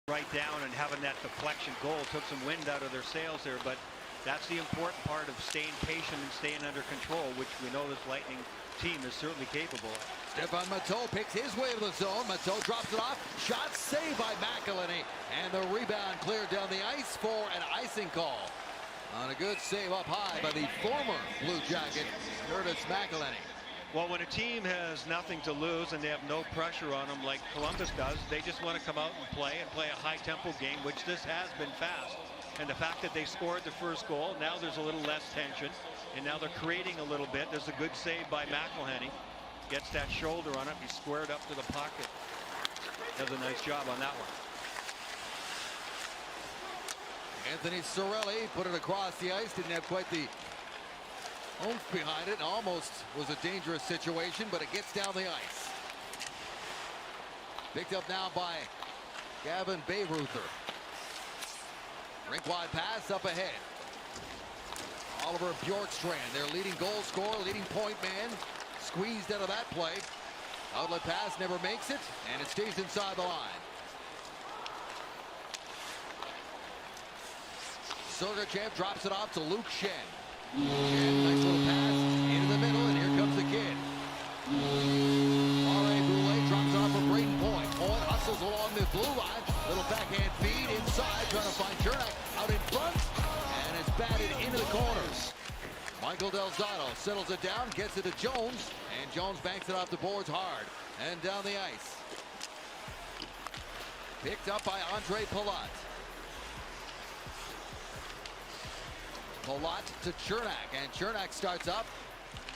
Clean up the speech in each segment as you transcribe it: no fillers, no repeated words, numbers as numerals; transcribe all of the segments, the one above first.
right down, and having that deflection goal took some wind out of their sails there, but that's the important part of staying patient and staying under control, which we know this Lightning team is certainly capable of. Stefan Matteau picks his way to the zone. Matteau drops it off. Shot saved by McElhinney. And the rebound cleared down the ice for an icing call. On a good save up high by the former Blue Jacket, Curtis McElhinney. Well, when a team has nothing to lose and they have no pressure on them like Columbus does, they just want to come out and play a high-tempo game, which this has been fast. And the fact that they scored the first goal, now there's a little less tension, and now they're creating a little bit. There's a good save by McElhinney. Gets that shoulder on it. He's squared up to the pocket. Does a nice job on that one. Anthony Cirelli put it across the ice. Didn't have quite the oomph behind it. Almost was a dangerous situation, but it gets down the ice. Picked up now by Gavin Bayreuther. Rink wide pass up ahead. Oliver Bjorkstrand, their leading goal scorer, leading point man, squeezed out of that play. Outlet pass never makes it, and it stays inside the line. Sergachev drops it off to Luke Shen. Shen, nice little pass into the middle, and here comes the kid. Boulay drops it off for Braden Point. Point hustles along the blue line. Little backhand feed inside, trying to find Chernak out in front, and it's batted into the corners. Michael Del Zotto settles it down, gets it to Jones, and Jones banks it off the boards hard and down the ice. Picked up by Andre Palat. Palat to Chernak, and Chernak starts up,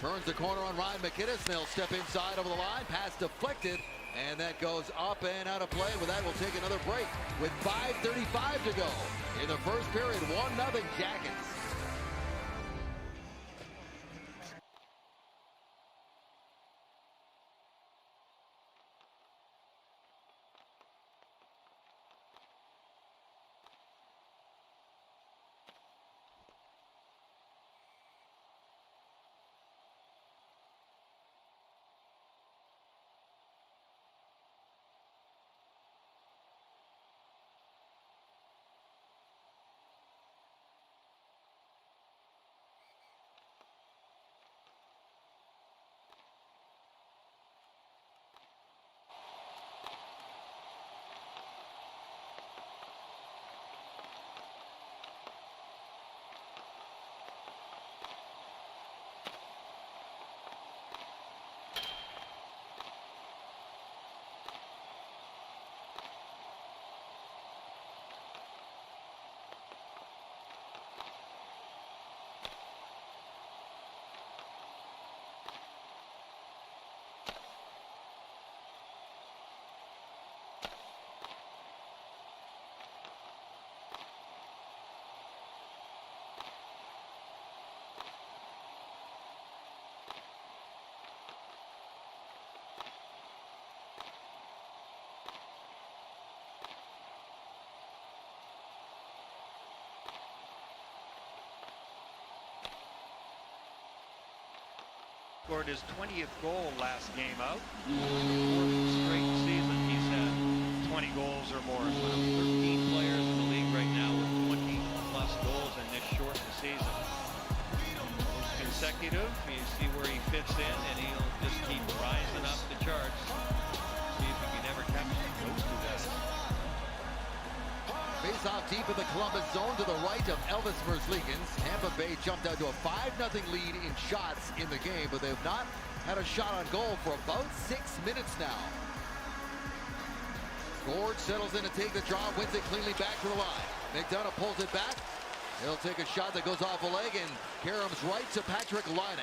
turns the corner on Ryan McKinnis, and they'll step inside over the line. Pass deflected, and that goes up and out of play. With that, we'll take another break with 5:35 to go in the first period. 1-0 Jackets. Scored his 20th goal last game out. Fourth straight season he's had 20 goals or more. So 13 players in the league right now with 20-plus goals in this shortened season. Most consecutive. You see where he fits in, and he'll just keep rising up the charts. See if he can ever catch those two guys. Face off deep in the Columbus zone to the right of Elvis Merzlikins. Tampa Bay jumped out to a 5-0 lead in shots in the game, but they've not had a shot on goal for about 6 minutes now. Gord settles in to take the draw, wins it cleanly back to the line. McDonough pulls it back. He'll take a shot that goes off a leg, and Karem's right to Patrick Laine.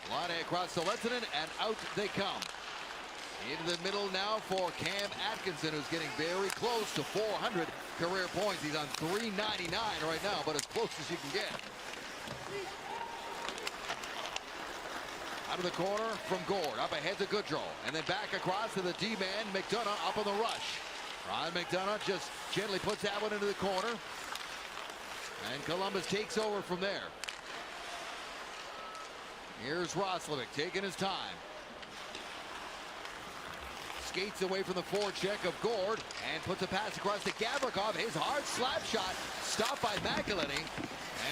Laine across to Lehtonen, and out they come. Into the middle now for Cam Atkinson, who's getting very close to 400 career points. He's on 399 right now, but as close as you can get. Out of the corner from Gord, up ahead to Goodrow, and then back across to the D-man, McDonough up on the rush. Ryan McDonough just gently puts that one into the corner, and Columbus takes over from there. Here's Roslovic taking his time. skates away from the forecheck of Gord and puts a pass across to Gavrikov. His hard slap shot stopped by McElhinney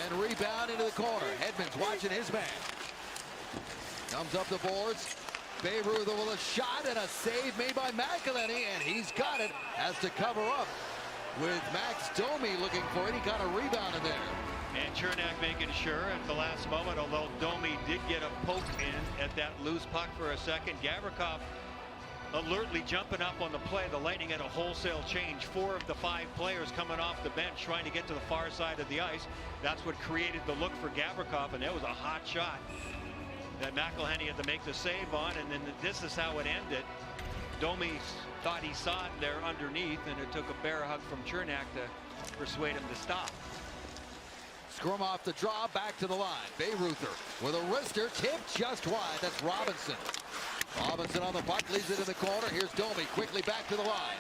and rebound into the corner. Hedman's watching his man. Comes up the boards. Bayreuther with a shot and a save made by McElhinney, and he's got it. Has to cover up with Max Domi looking for any kind of rebound in there. And Chernak making sure at the last moment, although Domi did get a poke in at that loose puck for a second. Gavrikov alertly jumping up on the play. The Lightning had a wholesale change. 4 of the 5 players coming off the bench trying to get to the far side of the ice. That's what created the look for Gavrikov, and that was a hot shot that McElhinney had to make the save on, and then this is how it ended. Domi thought he saw it there underneath, and it took a bear hug from Chernak to persuade him to stop. Scrum off the draw, back to the line. Bayreuther with a wrister, tipped just wide. That's Robinson. Robinson on the puck, leaves it in the corner. Here's Domi, quickly back to the line.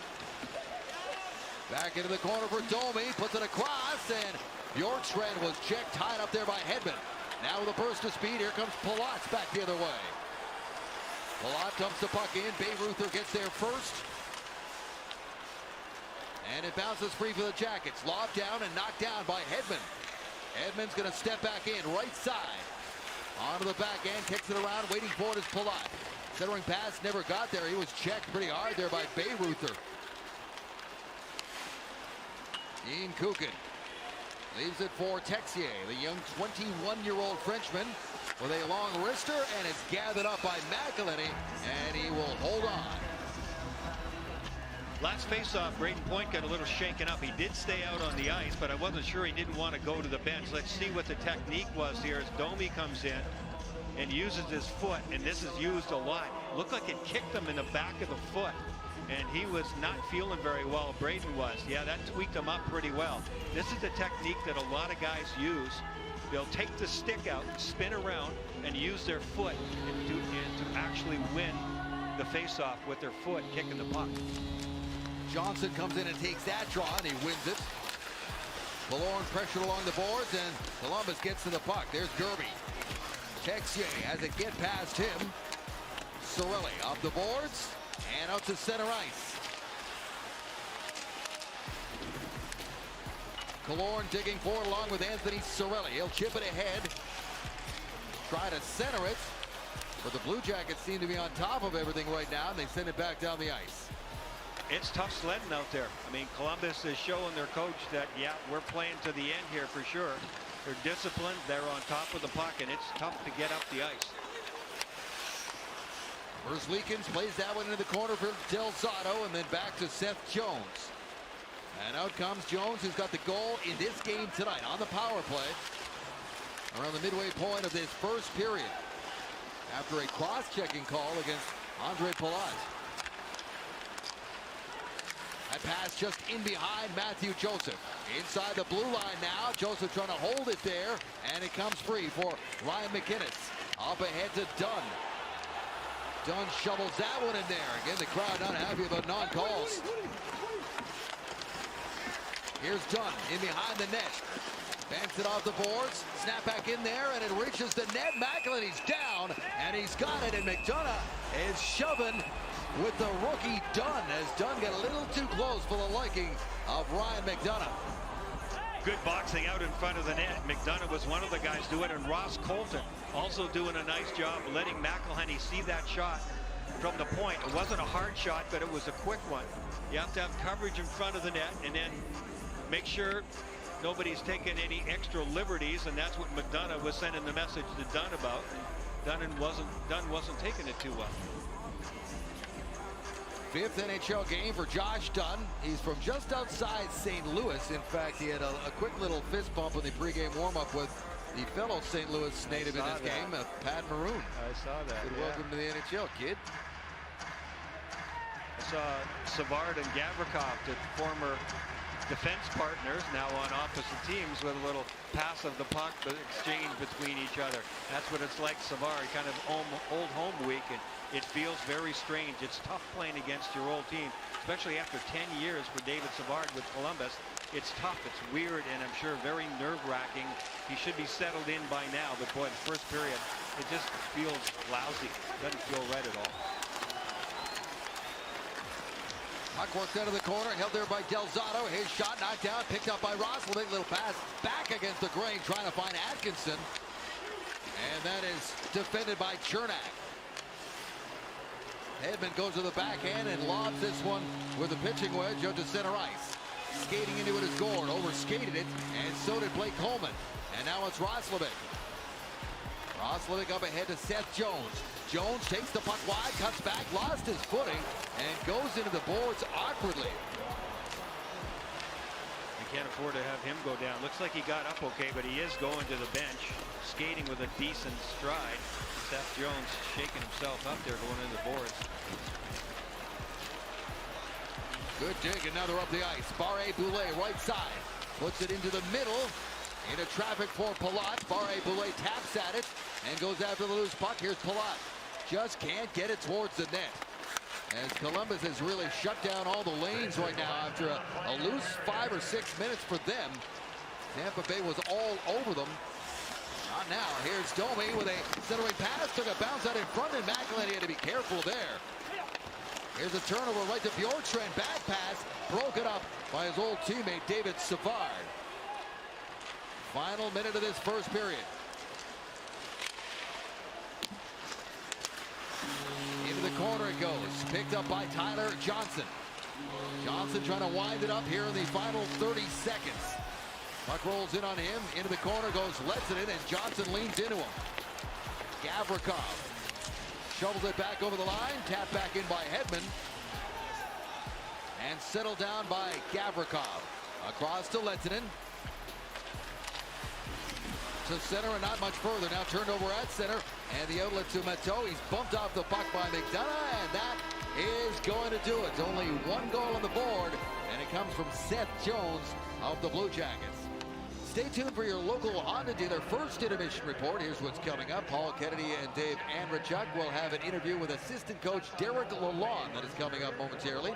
Back into the corner for Domi, puts it across, and Bjorkstrand was checked, tied up there by Hedman. Now with a burst of speed, here comes Palat's back the other way. Palat dumps the puck in. Bayreuther gets there first. And it bounces free for the Jackets. Lobbed down and knocked down by Hedman. Hedman's going to step back in, right side. Onto the back end, kicks it around, waiting for it is Palat. Centering pass never got there. He was checked pretty hard there by Bayreuther. Ian Kukin leaves it for Texier, the young 21-year-old Frenchman with a long wrister, and it's gathered up by McElhinney, and he will hold on. Last face-off, Braden Point got a little shaken up. He did stay out on the ice, but I wasn't sure he didn't want to go to the bench. Let's see what the technique was here as Domi comes in and uses his foot, and this is used a lot. Looked like it kicked him in the back of the foot, and he was not feeling very well. Braden was. Yeah, that tweaked him up pretty well. This is a technique that a lot of guys use. They'll take the stick out, spin around, and use their foot to actually win the face-off with their foot kicking the puck. Johnson comes in and takes that draw, and he wins it. Killorn pressured along the boards, and Columbus gets to the puck. There's Gerby. Texier has it get past him. Cirelli off the boards and out to center ice. Killorn digging forward along with Anthony Cirelli. He'll chip it ahead. Try to center it. But the Blue Jackets seem to be on top of everything right now, and they send it back down the ice. It's tough sledding out there. I mean, Columbus is showing their coach that, yeah, we're playing to the end here for sure. They're disciplined. They're on top of the puck, and it's tough to get up the ice. Merzlikins plays that one into the corner for Del Zotto, and then back to Seth Jones. And out comes Jones, who's got the goal in this game tonight on the power play. Around the midway point of this first period. After a cross-checking call against Andre Palat. That pass just in behind Matthew Joseph. Inside the blue line now. Joseph trying to hold it there. And it comes free for Ryan McInnes. Up ahead to Dunn. Dunn shovels that one in there. Again, the crowd not happy about non-calls. Here's Dunn in behind the net. Banks it off the boards. Snap back in there, and it reaches the net. McElhinney's down, and he's got it. And McDonough is shoving with the rookie Dunn, as Dunn got a little too close for the liking of Ryan McDonough. Good boxing out in front of the net. McDonough was one of the guys doing it, and Ross Colton also doing a nice job letting McElhinney see that shot from the point. It wasn't a hard shot, but it was a quick one. You have to have coverage in front of the net, and then make sure nobody's taking any extra liberties, and that's what McDonough was sending the message to Dunn about. Dunn wasn't taking it too well. Fifth NHL game for Josh Dunn. He's from just outside St. Louis. In fact, he had a quick little fist bump in the pregame warm-up with the fellow St. Louis native in this game, Pat Maroon. I saw that. Good welcome to the NHL, kid. I saw Savard and Gavrikov, the former defense partners, now on opposite teams, with a little pass of the puck exchange between each other. That's what it's like. Savard, kind of old home week, and it feels very strange. It's tough playing against your old team, especially after 10 years for David Savard with Columbus. It's tough, it's weird, and I'm sure very nerve-wracking. He should be settled in by now, but boy, the first period, it just feels lousy. Doesn't feel right at all. Puck worked out of the corner, held there by Delzato. His shot knocked down, picked up by Roslovic. Little pass back against the grain, trying to find Atkinson. And that is defended by Chernak. Hedman goes to the backhand and lobs this one with a pitching wedge out to center ice. Skating into it is Gord, overskated it, and so did Blake Coleman. And now it's Roslovic. Roslovic up ahead to Seth Jones. Jones takes the puck wide, cuts back, lost his footing, and goes into the boards awkwardly. You can't afford to have him go down. Looks like he got up okay, but he is going to the bench, skating with a decent stride. Seth Jones shaking himself up there going into the boards. Good dig, another up the ice. Barré-Boulet, right side. Puts it into the middle. Into traffic for Palat. Barré-Boulet taps at it and goes after the loose puck. Here's Palat. Just can't get it towards the net. As Columbus has really shut down all the lanes right now after a loose 5 or 6 minutes for them. Tampa Bay was all over them. Not now. Here's Domi with a centering pass. Took a bounce out in front, and McElhinney had to be careful there. Here's a turnover right to Bjorkstrand. Bad pass. Broken up by his old teammate, David Savard. Final minute of this first period. Into the corner it goes. Picked up by Tyler Johnson. Johnson trying to wind it up here in the final 30 seconds. Puck rolls in on him. Into the corner goes Letzinen, and Johnson leans into him. Gavrikov shovels it back over the line. Tapped back in by Hedman. And settled down by Gavrikov. Across to Letzinen. To center and not much further. Now turned over at center. And the outlet to Matteau. He's bumped off the puck by McDonough. And that is going to do it. Only one goal on the board. And it comes from Seth Jones of the Blue Jackets. Stay tuned for your local Honda dealer first intermission report. Here's what's coming up. Paul Kennedy and Dave Andrechuk will have an interview with assistant coach Derek Lalonde that is coming up momentarily.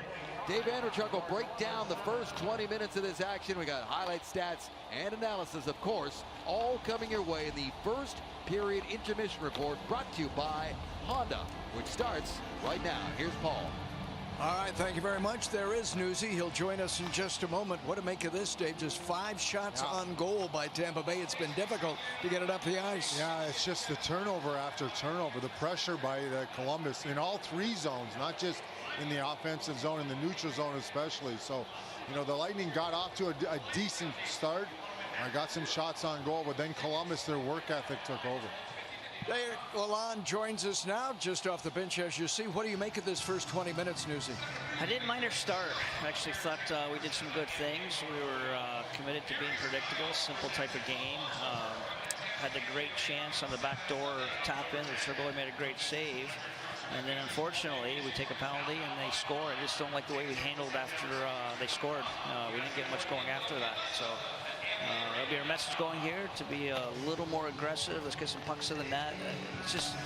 Dave Andrechuk will break down the first 20 minutes of this action. We got highlight stats and analysis, of course, all coming your way in the first period intermission report brought to you by Honda, which starts right now. Here's Paul. All right, thank you very much. There is Newsy. He'll join us in just a moment. What to make of this, Dave? Just 5 shots on goal by Tampa Bay. It's been difficult to get it up the ice. Yeah, it's just the turnover after turnover, the pressure by the Columbus in all 3 zones, not just in the offensive zone, in the neutral zone especially. So, you know, the Lightning got off to a decent start. Got some shots on goal, but then Columbus, their work ethic took over. Derek Lalonde joins us now, just off the bench, as you see. What do you make of this first 20 minutes, Newsy? I didn't mind our start. I actually thought we did some good things. We were committed to being predictable, simple type of game. Had the great chance on the back door tap in. The goalie made a great save. And then, unfortunately, we take a penalty and they score. I just don't like the way we handled after they scored. We didn't get much going after that. So that'll be our message going here, to be a little more aggressive. Let's get some pucks to the net. It's just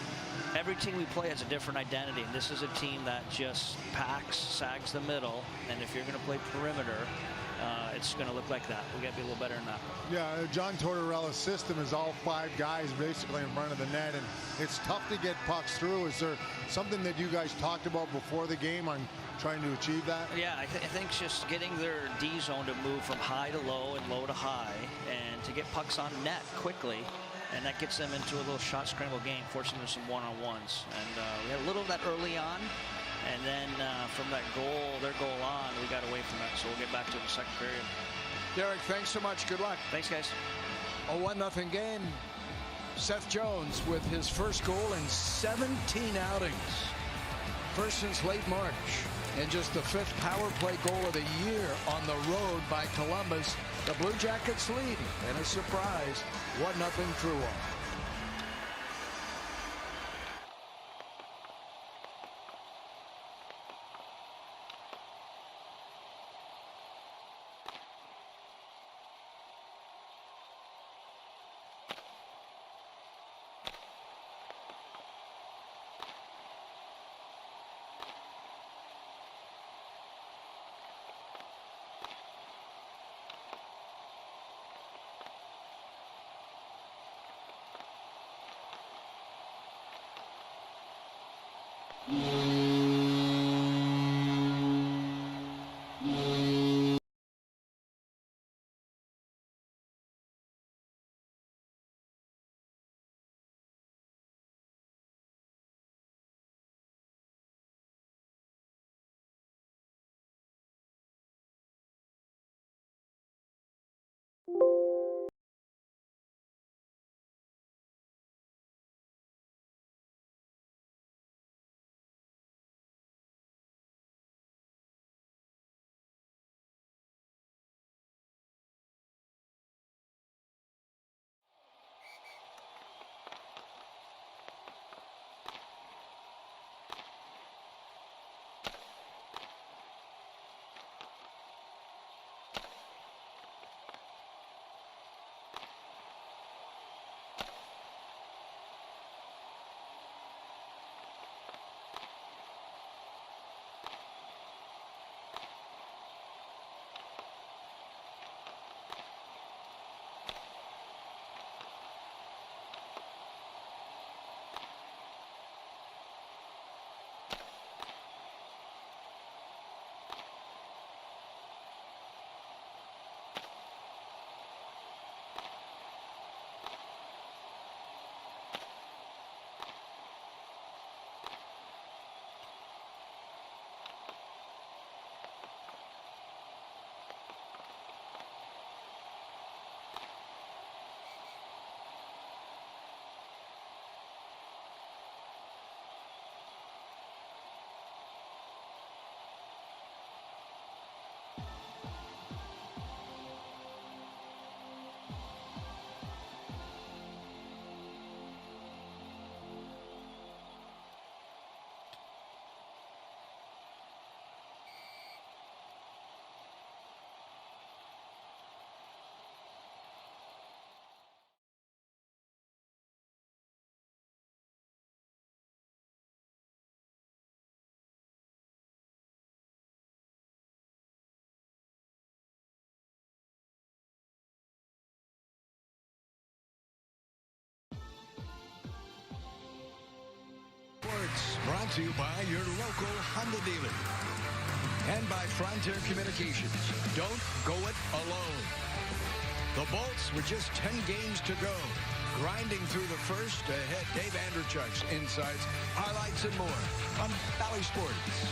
every team we play has a different identity. And this is a team that just packs, sags the middle. And if you're going to play perimeter, it's going to look like that. We got to be a little better than that. Yeah, John Tortorella's system is all 5 guys basically in front of the net, and it's tough to get pucks through. Is there something that you guys talked about before the game on trying to achieve that? Yeah, I think just getting their D zone to move from high to low and low to high, and to get pucks on net quickly, and that gets them into a little shot scramble game, forcing them some one-on-ones. And we had a little of that early on. And then from that goal, their goal on, we got away from that. So we'll get back to the second period. Derek, thanks so much. Good luck. Thanks, guys. A 1-0 game. Seth Jones with his first goal in 17 outings. First since late March. And just the 5th power play goal of the year on the road by Columbus. The Blue Jackets lead. And a surprise, 1-0 through one. brought to you by your local Honda dealer. And by Frontier Communications. Don't go it alone. The Bolts with just 10 games to go. Grinding through the first, ahead Dave Andrechuk's insights, highlights, and more on Bally Sports.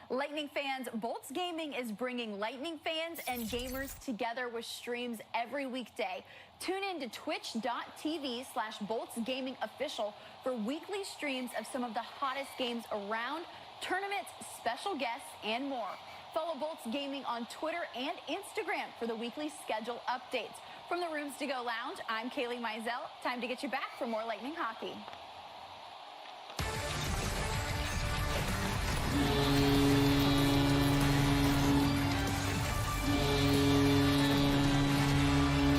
Lightning fans, Bolts Gaming is bringing Lightning fans and gamers together with streams every weekday. Tune in to twitch.tv/BoltsGamingOfficial for weekly streams of some of the hottest games around, tournaments, special guests, and more. Follow Bolts Gaming on Twitter and Instagram for the weekly schedule updates. From the Rooms to Go Lounge, I'm Kaylee Mizell. Time to get you back for more Lightning hockey.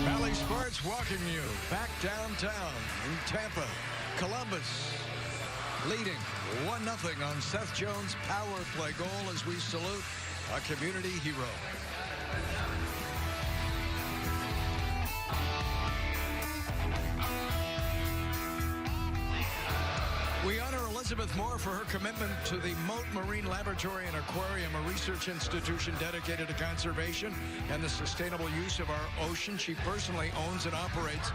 Bally Sports welcoming you back downtown in Tampa. Columbus leading 1-0 on Seth Jones' power play goal as we salute a community hero. We honor Elizabeth Moore for her commitment to the Moat Marine Laboratory and Aquarium, a research institution dedicated to conservation and the sustainable use of our ocean. She personally owns and operates